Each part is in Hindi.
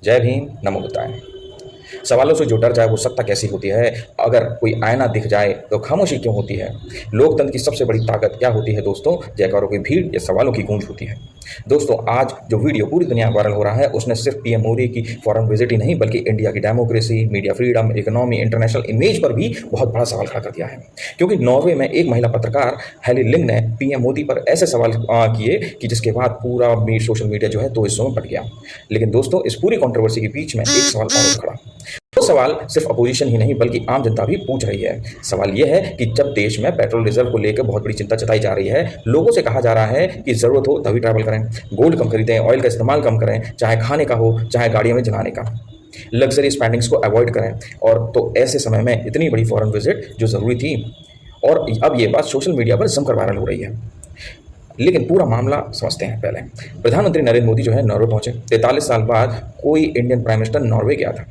जय भीम, नमो बुद्धाय। सवालों से जो डर जाए वो सत्ता कैसी होती है? अगर कोई आईना दिख जाए तो खामोशी क्यों होती है? लोकतंत्र की सबसे बड़ी ताकत क्या होती है दोस्तों? जयकारों की भीड़ या सवालों की गूंज होती है। दोस्तों, आज जो वीडियो पूरी दुनिया में वायरल हो रहा है उसने सिर्फ पीएम मोदी की फॉरेन विजिट ही नहीं बल्कि इंडिया की democracy, media freedom, economy, international image पर भी बहुत बड़ा सवाल खड़ा कर दिया है। क्योंकि नॉर्वे में एक महिला पत्रकार हेली लिंग ने पीएम मोदी पर ऐसे सवाल किए कि जिसके बाद पूरा सोशल मीडिया जो है दो हिस्सों में बट गया। लेकिन दोस्तों, इस पूरी कंट्रोवर्सी के बीच में एक सवाल और उठ खड़ा। वो सवाल सिर्फ अपोजिशन ही नहीं बल्कि आम जनता भी पूछ रही है। सवाल यह है कि जब देश में पेट्रोल रिजर्व को लेकर बहुत बड़ी चिंता जताई जा रही है, लोगों से कहा जा रहा है कि जरूरत हो तभी ट्रैवल करें, गोल्ड कम खरीदें, ऑयल का इस्तेमाल कम करें, चाहे खाने का हो चाहे गाड़ियों में जलाने का, लग्जरी स्पेंडिंग्स को अवॉइड करें। और तो ऐसे समय में इतनी बड़ी फॉरेन विजिट जो ज़रूरी थी, और अब ये बात सोशल मीडिया पर जमकर वायरल हो रही है। लेकिन पूरा मामला समझते हैं। पहले प्रधानमंत्री नरेंद्र मोदी जो है नॉर्वे पहुंचे। 43 साल बाद कोई इंडियन प्राइम मिनिस्टर नॉर्वे गया था।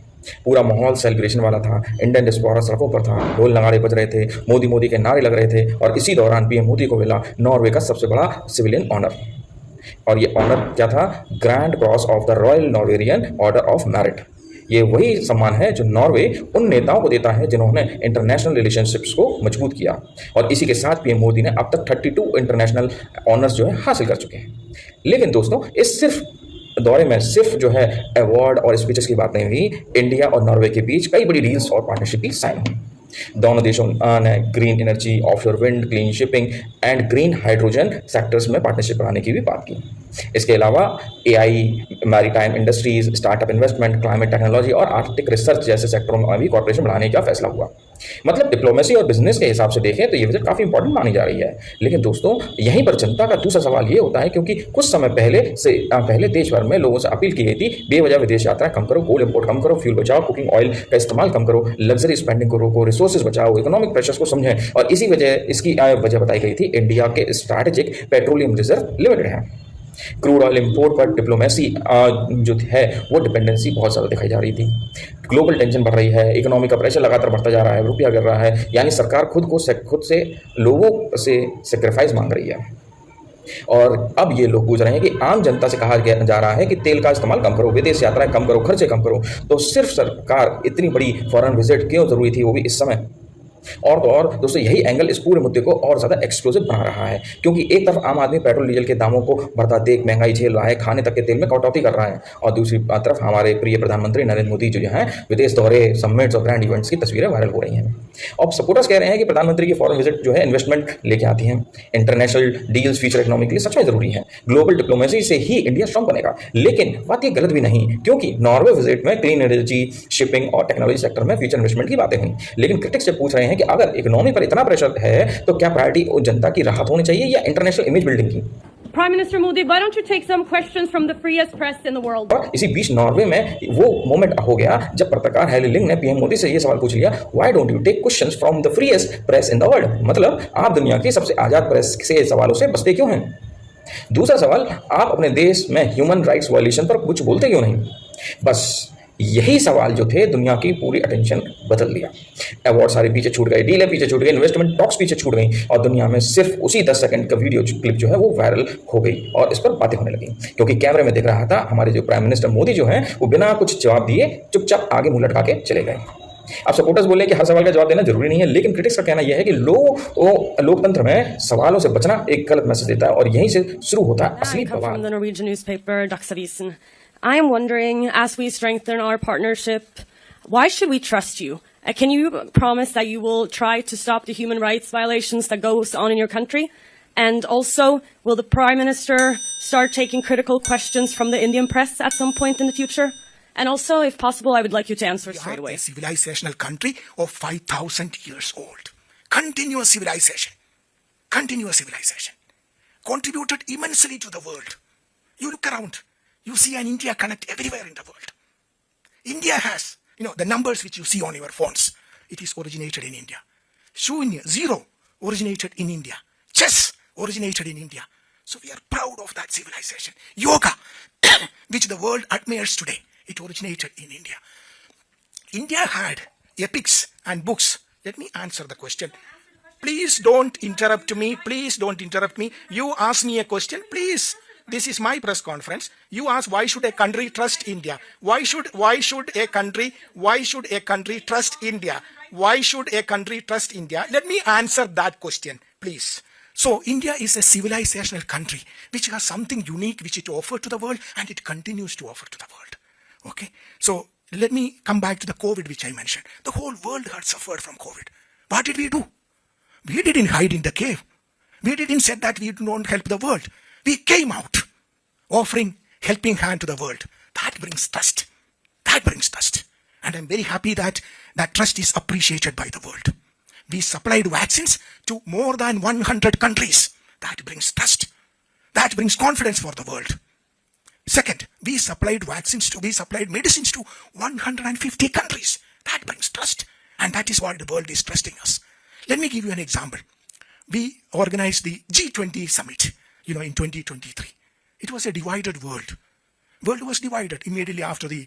पूरा माहौल सेलिब्रेशन वाला था। इंडियन डिस्पोरा सड़कों पर था, ढोल नगाड़े बज रहे थे, मोदी मोदी के नारे लग रहे थे। और इसी दौरान पीएम मोदी को मिला नॉर्वे का सबसे बड़ा सिविलियन ऑनर। और ये ऑनर क्या था? Grand Cross of the Royal Norwegian Order of Merit. ये वही सम्मान है जो नॉर्वे उन नेताओं को देता है जिन्होंने इंटरनेशनल रिलेशनशिप्स को मजबूत किया। और इसी के साथ पीएम मोदी ने अब तक 32 इंटरनेशनल ऑनर्स जो है हासिल कर चुके हैं। लेकिन दोस्तों, इस सिर्फ दौरे में सिर्फ जो है अवार्ड और स्पीचेस की बात नहीं हुई। इंडिया और नॉर्वे के बीच कई बड़ी डील्स और पार्टनरशिप भी साइन हुई। दोनों देशों ने green energy, offshore wind, clean shipping and green hydrogen sectors में पार्टनरशिप बढ़ाने की भी बात की। इसके अलावा AI, maritime industries, startup investment, climate technology और आर्टिक रिसर्च जैसे सेक्टरों में भी कॉर्पोरेशन बढ़ाने का फैसला हुआ। मतलब डिप्लोमेसी और बिजनेस के हिसाब से देखें तो ये विजिट काफ़ी इंपॉर्टेंट मानी जा रही है। लेकिन दोस्तों, यहीं पर जनता का दूसरा सवाल ये होता है, क्योंकि कुछ समय पहले देश भर में लोगों से अपील की गई थी, बेवजह विदेश यात्रा कम करो, कोल इंपोर्ट कम करो, फ्यूल बचाओ, कुकिंग ऑयल का इस्तेमाल कम करो, लग्जरी स्पेंडिंग को रोको, रिसोर्सेज बचाओ, इकोनॉमिक प्रेशर्स को समझें। और इसकी वजह बताई गई थी इंडिया के स्ट्रैटेजिक पेट्रोलियम रिजर्व लिमिटेड है। क्रूड ऑयल इंपोर्ट पर डिप्लोमेसी जो है वो डिपेंडेंसी बहुत ज़्यादा दिखाई जा रही थी। ग्लोबल टेंशन बढ़ रही है, इकोनॉमी का प्रेशर लगातार बढ़ता जा रहा है, रुपया गिर रहा है, यानी सरकार खुद से लोगों से सेक्रीफाइस मांग रही है। और अब ये लोग पूछ रहे हैं कि आम जनता से कहा जा रहा है कि तेल का इस्तेमाल कम करो, विदेश यात्राएं कम करो, खर्चे कम करो। तो सिर्फ सरकार इतनी बड़ी फॉरेन विजिट क्यों जरूरी थी, वो भी इस समय? और तो और दोस्तों, यही एंगल इस पूरे मुद्दे को और ज़्यादा एक्सप्लोसिव बना रहा है, क्योंकि एक तरफ आम आदमी पेट्रोल डीजल के दामों को बढ़ता देख महंगाई झेल रहा है, खाने तक के तेल में कटौती कर रहा है, और दूसरी तरफ हमारे प्रिय प्रधानमंत्री नरेंद्र मोदी जो है विदेश दौरे, समिट्स और ग्रैंड इवेंट्स की तस्वीरें वायरल हो रही हैं। अब सपोर्टर्स कह रहे हैं कि प्रधानमंत्री की फॉरेन विजिट जो है इन्वेस्टमेंट लेके आती है, इंटरनेशनल डील्स फ्यूचर इकोनॉमी के लिए सच में जरूरी है। ग्लोबल डिप्लोमेसी से ही इंडिया स्ट्रॉन्ग बनेगा। लेकिन बात ये गलत भी नहीं, क्योंकि नॉर्वे विजिट में क्लीन एनर्जी, शिपिंग और टेक्नोलॉजी सेक्टर में फ्यूचर इन्वेस्टमेंट की बातें हुई। लेकिन क्रिटिक्स से पूछ रहे हैं कि अगर इकोनॉमी पर इतना प्रेशर है तो क्या प्रायोरिटी जनता की राहत होनी चाहिए या इंटरनेशनल इमेज बिल्डिंग की? Prime Minister Modi, why don't you take some questions from the freest press in the world? और इसी बीच नॉर्वे में वो मोमेंट हो गया जब पत्रकार हेली लिंग ने पीएम मोदी से ये सवाल पूछ लिया, why don't you take questions from the freest press in the world? मतलब आप दुनिया की सबसे आजाद प्रेस से सवालों से बचते क्यों हैं? दूसरा सवाल, आप अपने देश में ह्यूमन राइट्स वायलेशन पर कुछ बोलते क्यों नहीं? बस यही सवाल जो थे दुनिया की पूरी अटेंशन बदल दिया। अवार्ड सारे पीछे छूट गए, डीलें पीछे छूट गई, इन्वेस्टमेंट टॉक्स पीछे छूट गई, और दुनिया में सिर्फ उसी 10 सेकंड का वीडियो क्लिप जो है वो वायरल हो गई और इस पर बातें होने लगी। क्योंकि कैमरे में दिख रहा था हमारे जो प्राइम मिनिस्टर मोदी जो हैं वो बिना कुछ जवाब दिए चुपचाप आगे मुंह लटका के चले गए। अब सपोर्टर्स बोले कि हर सवाल का जवाब देना जरूरी नहीं है, लेकिन क्रिटिक्स का कहना यह है कि लोकतंत्र में सवालों से बचना एक गलत मैसेज देता है, और यहीं से शुरू होता है असली बवाल। I am wondering, as we strengthen our partnership, why should we trust you? Can you promise that you will try to stop the human rights violations that goes on in your country? And also, will the Prime Minister start taking critical questions from the Indian press at some point in the future? And also, if possible, I would like you to answer straight away. We are a civilizational country of 5,000 years old. Continuous civilization. Contributed immensely to the world. You look around. You see an India connect everywhere in the world. India has, the numbers which you see on your phones. It is originated in India. Shunya, zero, originated in India. Chess, originated in India. So we are proud of that civilization. Yoga, which the world admires today, it originated in India. India had epics and books. Let me answer the question. Please don't interrupt me. You ask me a question. Please this is my press conference. You ask, why should a country trust India? Why should a country trust India? Why should a country trust India? Let me answer that question, please. So India is a civilizational country which has something unique which it offered to the world, and it continues to offer to the world. Okay. So let me come back to the COVID which I mentioned. The whole world had suffered from COVID. What did we do? We didn't hide in the cave. We didn't say that we don't help the world. We came out offering helping hand to the world. That brings trust. That brings trust. And I'm very happy that that trust is appreciated by the world. We supplied vaccines to more than 100 countries. That brings trust. That brings confidence for the world. Second, we supplied medicines to 150 countries. That brings trust. And that is why the world is trusting us. Let me give you an example. We organized the G20 summit, in 2023. It was a divided world. World was divided immediately after the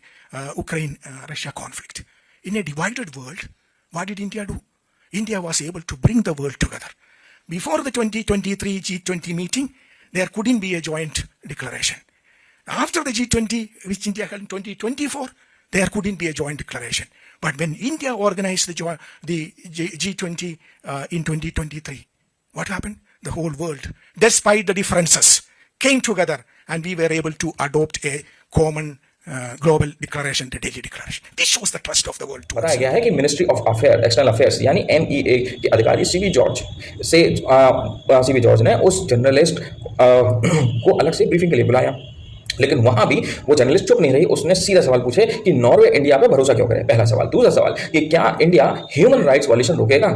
Ukraine-Russia conflict. In a divided world, what did India do? India was able to bring the world together. Before the 2023 G20 meeting, there couldn't be a joint declaration. After the G20, which India held in 2024, there couldn't be a joint declaration. But when India organized the G20 in 2023, what happened? The whole world, despite the differences, came together, and we were able to adopt a common global declaration, the Delhi Declaration. This shows the trust of the world. बताया गया है कि ministry of affair external affairs यानी MEA के अधिकारी सीबी जॉर्ज ने उस जर्नलिस्ट को अलग से ब्रीफिंग के लिए बुलाया, लेकिन वहां भी वो जर्नलिस्ट चुप नहीं रही। उसने सीधा सवाल पूछे कि नॉर्वे इंडिया पे भरोसा क्यों करे, पहला सवाल। दूसरा सवाल कि क्या इंडिया ह्यूमन राइट्स वायलेशन रोकेगा?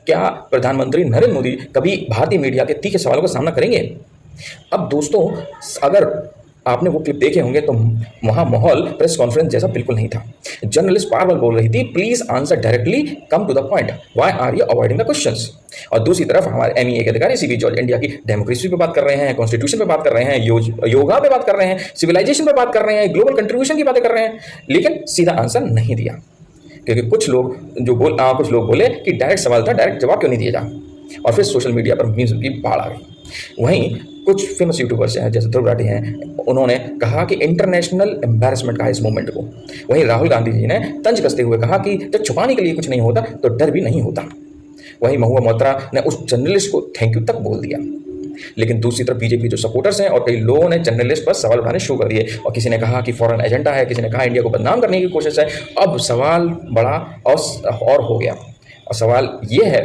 क्या प्रधानमंत्री नरेंद्र मोदी कभी भारतीय मीडिया के तीखे सवालों का सामना करेंगे? अब दोस्तों, अगर आपने वो क्लिप देखे होंगे तो वहां माहौल प्रेस कॉन्फ्रेंस जैसा बिल्कुल नहीं था। जर्नलिस्ट बार बार बोल रही थी, please answer directly, come to the point, why are you avoiding the questions? और दूसरी तरफ हमारे MEA के अधिकारी सीबी जॉर्ज इंडिया की डेमोक्रेसी पे बात कर रहे हैं, कॉन्स्टिट्यूशन पे बात कर रहे हैं, योगा पे बात कर रहे हैं, सिविलाइजेशन पे बात कर रहे हैं, ग्लोबल कंट्रीब्यूशन की बातें कर रहे हैं, लेकिन सीधा आंसर नहीं दिया। क्योंकि कुछ लोग बोले कि डायरेक्ट सवाल था, डायरेक्ट जवाब क्यों नहीं दिया जा, और फिर सोशल मीडिया पर मीम्स की बाढ़ आ गई। वहीं कुछ फेमस यूट्यूबर्स हैं जैसे ध्रुव राठी हैं, उन्होंने कहा कि इंटरनेशनल एम्बैरेसमेंट कहा इस मूवमेंट को। वहीं राहुल गांधी जी ने तंज कसते हुए कहा कि जब छुपाने के लिए कुछ नहीं होता तो डर भी नहीं होता। वहीं महुआ मोइत्रा ने उस जर्नलिस्ट को थैंक यू तक बोल दिया। लेकिन दूसरी तरफ बीजेपी जो सपोर्टर्स हैं और कई लोगों ने जर्नलिस्ट पर सवाल उठाने शुरू कर दिए, और किसी ने कहा कि फॉरेन एजेंडा है, किसी ने कहा इंडिया को बदनाम करने की कोशिश है। अब सवाल बड़ा और हो गया, और सवाल ये है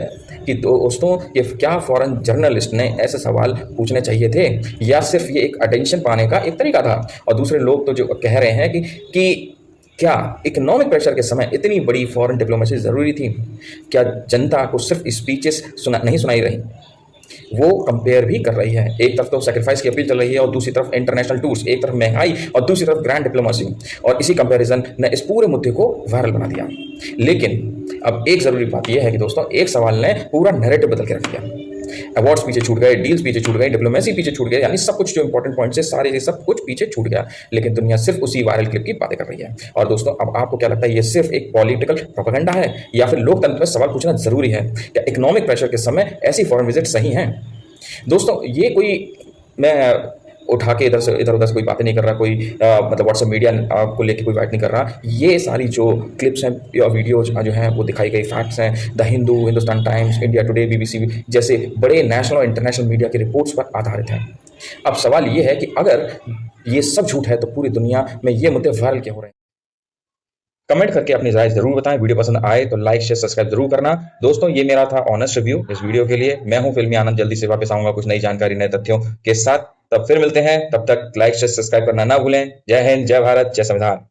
कि दोस्तों, ये क्या फॉरेन जर्नलिस्ट ने ऐसे सवाल पूछने चाहिए थे, या सिर्फ ये एक अटेंशन पाने का एक तरीका था? और दूसरे लोग तो जो कह रहे हैं कि क्या इकोनॉमिक प्रेशर के समय इतनी बड़ी फॉरेन डिप्लोमेसी ज़रूरी थी? क्या जनता को सिर्फ स्पीचेस नहीं सुनाई रही? वो कंपेयर भी कर रही है। एक तरफ तो सेक्रीफाइस की अपील चल रही है, और दूसरी तरफ इंटरनेशनल टूर्स, एक तरफ महंगाई और दूसरी तरफ ग्रैंड डिप्लोमेसी, और इसी कंपैरिजन ने इस पूरे मुद्दे को वायरल बना दिया। लेकिन अब एक ज़रूरी बात यह है कि दोस्तों, एक सवाल ने पूरा नैरेटिव बदल के रख दिया। अवार्ड्स पीछे छूट गए, डील्स पीछे छूट गई, डिप्लोमेसी पीछे छूट गए, यानी सब कुछ जो इंपॉर्टेंट पॉइंट्स है सारे सब कुछ पीछे छूट गया। लेकिन दुनिया सिर्फ उसी वायरल क्लिप की बातें कर रही है। और दोस्तों, अब आपको क्या लगता है, ये सिर्फ एक पॉलिटिकल प्रोपेगेंडा है, या फिर लोकतंत्र में सवाल पूछना जरूरी है? क्या इकोनॉमिक प्रेशर के समय ऐसी फॉरेन विजिट सही हैं? दोस्तों, ये कोई मैं उठा के इधर उधर से कोई बातें नहीं कर रहा, कोई मतलब व्हाट्सएप मीडिया को लेके कोई बात नहीं कर रहा। ये सारी जो क्लिप्स हैं या वीडियोज जो हैं वो दिखाई गई फैक्ट्स हैं। The Hindu, Hindustan times, India today, BBC जैसे बड़े नेशनल और इंटरनेशनल मीडिया की रिपोर्ट्स पर आधारित हैं। अब सवाल ये है कि अगर ये सब झूठ है तो पूरी दुनिया में ये मुद्दे वायरल क्यों हो रहे हैं? कमेंट करके अपनी राय जरूर बताएं। वीडियो पसंद आए तो लाइक, शेयर, सब्सक्राइब जरूर करना। दोस्तों, ये मेरा था ऑनेस्ट रिव्यू इस वीडियो के लिए। मैं हूं फिल्मी आनंद, जल्दी से वापस आऊंगा कुछ नई जानकारी, नए तथ्यों के साथ। तब फिर मिलते हैं, तब तक लाइक, शेयर, सब्सक्राइब करना ना भूलें। जय हिंद, जय भारत, जय संविधान।